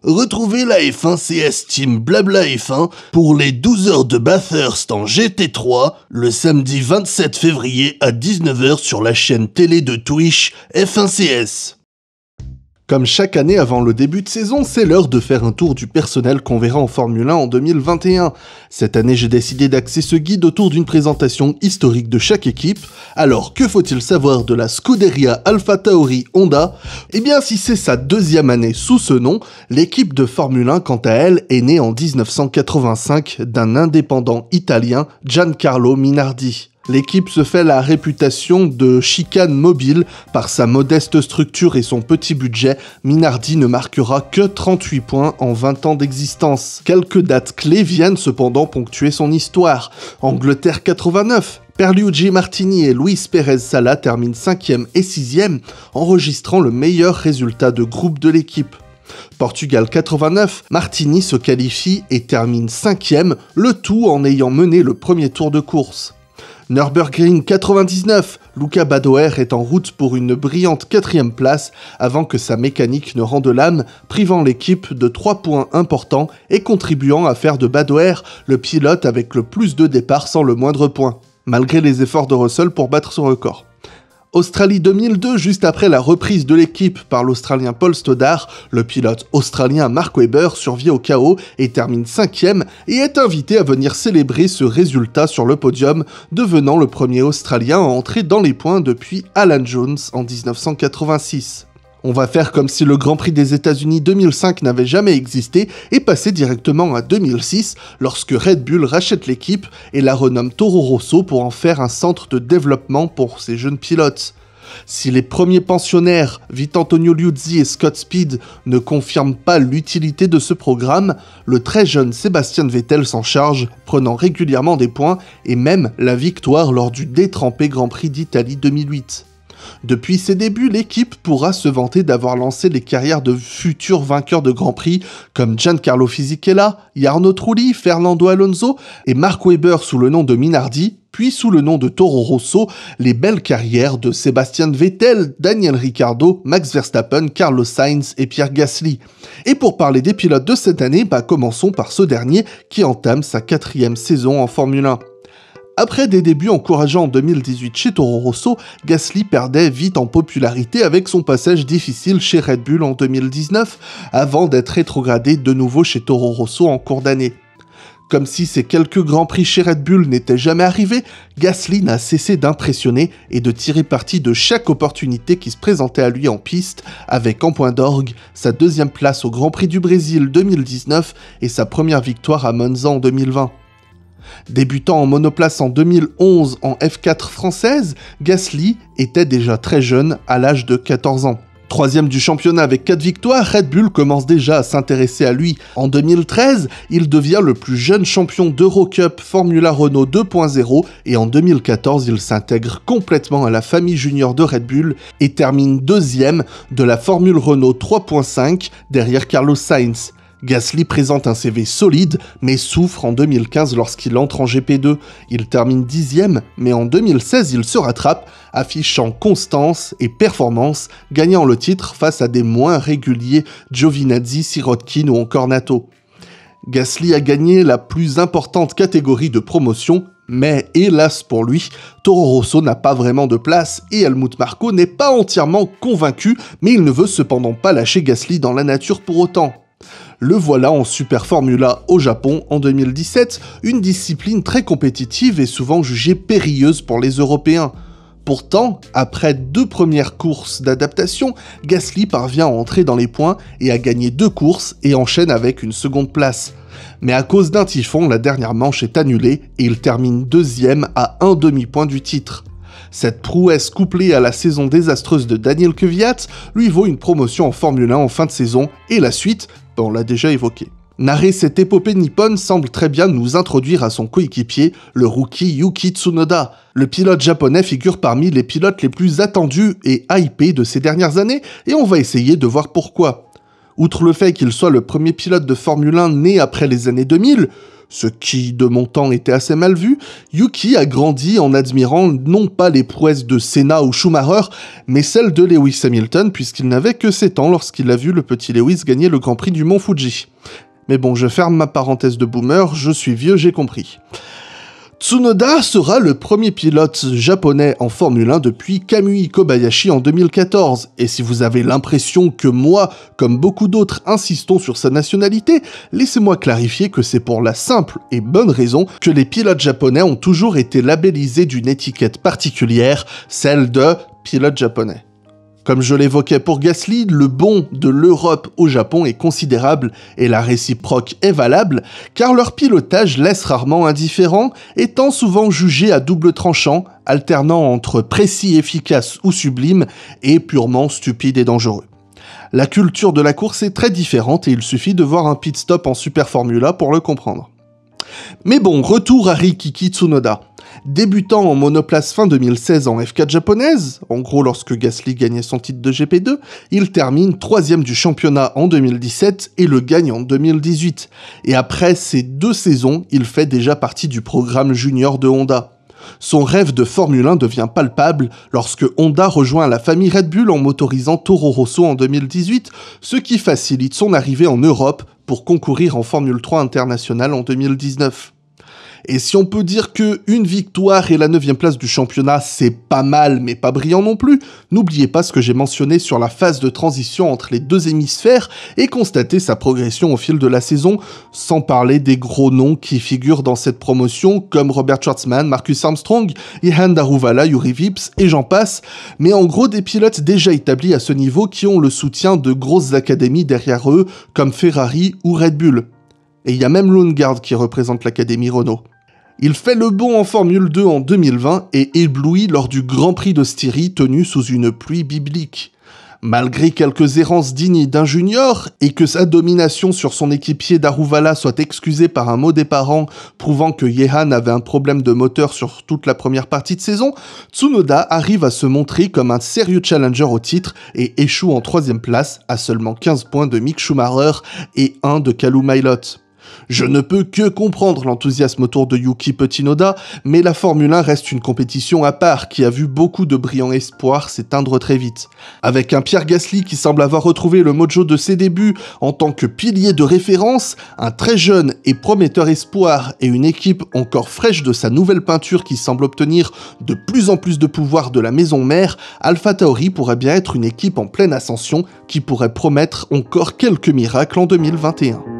Retrouvez la F1 CS Team Blabla F1 pour les 12 heures de Bathurst en GT3 le samedi 27 février à 19 h sur la chaîne télé de Twitch F1 CS. Comme chaque année avant le début de saison, c'est l'heure de faire un tour du personnel qu'on verra en Formule 1 en 2021. Cette année, j'ai décidé d'axer ce guide autour d'une présentation historique de chaque équipe. Alors, que faut-il savoir de la Scuderia AlphaTauri Honda ? Eh bien, si c'est sa deuxième année sous ce nom, l'équipe de Formule 1, quant à elle, est née en 1985 d'un indépendant italien, Giancarlo Minardi. L'équipe se fait la réputation de chicane mobile. Par sa modeste structure et son petit budget, Minardi ne marquera que 38 points en 20 ans d'existence. Quelques dates clés viennent cependant ponctuer son histoire. Angleterre 89, Pierluigi Martini et Luis Pérez Sala terminent 5e et 6e, enregistrant le meilleur résultat de groupe de l'équipe. Portugal 89, Martini se qualifie et termine 5e, le tout en ayant mené le premier tour de course. Nürburgring 99, Luca Badoer est en route pour une brillante 4e place avant que sa mécanique ne rende l'âme, privant l'équipe de 3 points importants et contribuant à faire de Badoer le pilote avec le plus de départs sans le moindre point, malgré les efforts de Russell pour battre son record. Australie 2002, juste après la reprise de l'équipe par l'Australien Paul Stoddart, le pilote australien Mark Webber survit au chaos et termine 5e et est invité à venir célébrer ce résultat sur le podium, devenant le premier Australien à entrer dans les points depuis Alan Jones en 1986. On va faire comme si le Grand Prix des États-Unis 2005 n'avait jamais existé et passer directement à 2006 lorsque Red Bull rachète l'équipe et la renomme Toro Rosso pour en faire un centre de développement pour ses jeunes pilotes. Si les premiers pensionnaires, Vitantonio Liuzzi et Scott Speed, ne confirment pas l'utilité de ce programme, le très jeune Sébastien Vettel s'en charge, prenant régulièrement des points et même la victoire lors du détrempé Grand Prix d'Italie 2008. Depuis ses débuts, l'équipe pourra se vanter d'avoir lancé les carrières de futurs vainqueurs de Grand Prix comme Giancarlo Fisichella, Jarno Trulli, Fernando Alonso et Mark Webber sous le nom de Minardi, puis sous le nom de Toro Rosso, les belles carrières de Sébastien Vettel, Daniel Ricciardo, Max Verstappen, Carlos Sainz et Pierre Gasly. Et pour parler des pilotes de cette année, commençons par ce dernier qui entame sa 4e saison en Formule 1. Après des débuts encourageants en 2018 chez Toro Rosso, Gasly perdait vite en popularité avec son passage difficile chez Red Bull en 2019, avant d'être rétrogradé de nouveau chez Toro Rosso en cours d'année. Comme si ces quelques grands prix chez Red Bull n'étaient jamais arrivés, Gasly n'a cessé d'impressionner et de tirer parti de chaque opportunité qui se présentait à lui en piste, avec en point d'orgue sa 2e place au Grand Prix du Brésil 2019 et sa première victoire à Monza en 2020. Débutant en monoplace en 2011 en F4 française, Gasly était déjà très jeune à l'âge de 14 ans. 3e du championnat avec 4 victoires, Red Bull commence déjà à s'intéresser à lui. En 2013, il devient le plus jeune champion d'Eurocup Formula Renault 2.0 et en 2014, il s'intègre complètement à la famille junior de Red Bull et termine 2e de la Formule Renault 3.5 derrière Carlos Sainz. Gasly présente un CV solide, mais souffre en 2015 lorsqu'il entre en GP2. Il termine 10e, mais en 2016, il se rattrape, affichant constance et performance, gagnant le titre face à des moins réguliers Giovinazzi, Sirotkin ou encore Nato. Gasly a gagné la plus importante catégorie de promotion, mais hélas pour lui, Toro Rosso n'a pas vraiment de place et Helmut Marko n'est pas entièrement convaincu, mais il ne veut cependant pas lâcher Gasly dans la nature pour autant. Le voilà en Super Formula au Japon en 2017, une discipline très compétitive et souvent jugée périlleuse pour les Européens. Pourtant, après 2 premières courses d'adaptation, Gasly parvient à entrer dans les points et à gagner 2 courses et enchaîne avec une seconde place. Mais à cause d'un typhon, la dernière manche est annulée et il termine 2e à un demi-point du titre. Cette prouesse couplée à la saison désastreuse de Daniel Kvyat lui vaut une promotion en Formule 1 en fin de saison et la suite, on l'a déjà évoqué. Narrer cette épopée nippone semble très bien nous introduire à son coéquipier, le rookie Yuki Tsunoda. Le pilote japonais figure parmi les pilotes les plus attendus et hypés de ces dernières années et on va essayer de voir pourquoi. Outre le fait qu'il soit le premier pilote de Formule 1 né après les années 2000, ce qui de mon temps était assez mal vu, Yuki a grandi en admirant non pas les prouesses de Senna ou Schumacher, mais celles de Lewis Hamilton, puisqu'il n'avait que 7 ans lorsqu'il a vu le petit Lewis gagner le Grand Prix du Mont Fuji. Mais bon, je ferme ma parenthèse de boomer, je suis vieux, j'ai compris. Tsunoda sera le premier pilote japonais en Formule 1 depuis Kamui Kobayashi en 2014, et si vous avez l'impression que moi, comme beaucoup d'autres, insistons sur sa nationalité, laissez-moi clarifier que c'est pour la simple et bonne raison que les pilotes japonais ont toujours été labellisés d'une étiquette particulière, celle de pilote japonais. Comme je l'évoquais pour Gasly, le bond de l'Europe au Japon est considérable et la réciproque est valable, car leur pilotage laisse rarement indifférent, étant souvent jugé à double tranchant, alternant entre précis, efficace ou sublime, et purement stupide et dangereux. La culture de la course est très différente et il suffit de voir un pit stop en Super Formula pour le comprendre. Mais bon, retour à Rikiki Tsunoda. Débutant en monoplace fin 2016 en F4 japonaise, en gros lorsque Gasly gagnait son titre de GP2, il termine 3ème du championnat en 2017 et le gagne en 2018. Et après ces 2 saisons, il fait déjà partie du programme junior de Honda. Son rêve de Formule 1 devient palpable lorsque Honda rejoint la famille Red Bull en motorisant Toro Rosso en 2018, ce qui facilite son arrivée en Europe pour concourir en Formule 3 internationale en 2019. Et si on peut dire que une victoire et la 9e place du championnat, c'est pas mal mais pas brillant non plus, n'oubliez pas ce que j'ai mentionné sur la phase de transition entre les 2 hémisphères et constatez sa progression au fil de la saison, sans parler des gros noms qui figurent dans cette promotion comme Robert Schwartzman, Marcus Armstrong, Jehan Daruvala, Juri Vips et j'en passe, mais en gros des pilotes déjà établis à ce niveau qui ont le soutien de grosses académies derrière eux comme Ferrari ou Red Bull. Et il y a même Lundgaard qui représente l'académie Renault. Il fait le bond en Formule 2 en 2020 et éblouit lors du Grand Prix de Styrie tenu sous une pluie biblique. Malgré quelques errances dignes d'un junior et que sa domination sur son équipier Daruvala soit excusée par un mot des parents prouvant que Jehan avait un problème de moteur sur toute la première partie de saison, Tsunoda arrive à se montrer comme un sérieux challenger au titre et échoue en 3ème place à seulement 15 points de Mick Schumacher et 1 de Callum Ilott. Je ne peux que comprendre l'enthousiasme autour de Yuki Tsunoda, mais la Formule 1 reste une compétition à part qui a vu beaucoup de brillants espoirs s'éteindre très vite. Avec un Pierre Gasly qui semble avoir retrouvé le mojo de ses débuts en tant que pilier de référence, un très jeune et prometteur espoir et une équipe encore fraîche de sa nouvelle peinture qui semble obtenir de plus en plus de pouvoir de la maison mère, AlphaTauri pourrait bien être une équipe en pleine ascension qui pourrait promettre encore quelques miracles en 2021.